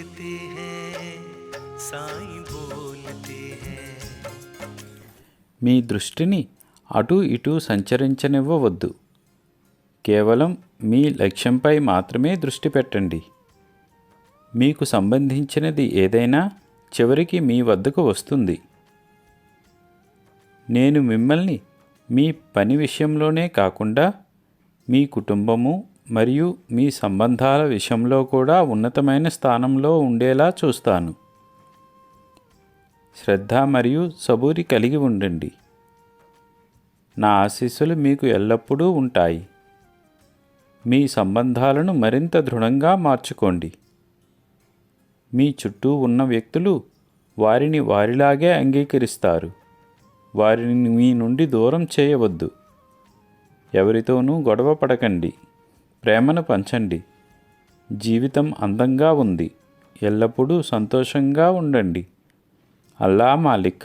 बोलते हैं साईं बोलते हैं। మీ దృష్టిని అటూ ఇటూ సంచరించనివ్వవద్దు. కేవలం మీ లక్ష్యంపై మాత్రమే దృష్టి పెట్టండి. మీకు సంబంధించినది ఏదైనా చివరికి మీ వద్దకు వస్తుంది. నేను మిమ్మల్ని మీ పని విషయంలోనే కాకుండా మీ కుటుంబము మరియు మీ సంబంధాల విషయంలో కూడా ఉన్నతమైన స్థానంలో ఉండేలా చూస్తాను. శ్రద్ధ మరియు సబూరి కలిగి ఉండండి. నా ఆశీస్సులు మీకు ఎల్లప్పుడూ ఉంటాయి. మీ సంబంధాలను మరింత దృఢంగా మార్చుకోండి. మీ చుట్టూ ఉన్న వ్యక్తులు వారిని వారిలాగే అంగీకరిస్తారు. వారిని మీ నుండి దూరం చేయవద్దు. ఎవరితోనూ గొడవ పడకండి. ప్రేమను పంచండి. జీవితం అందంగా ఉంది. ఎల్లప్పుడూ సంతోషంగా ఉండండి. అల్లా మాలిక్.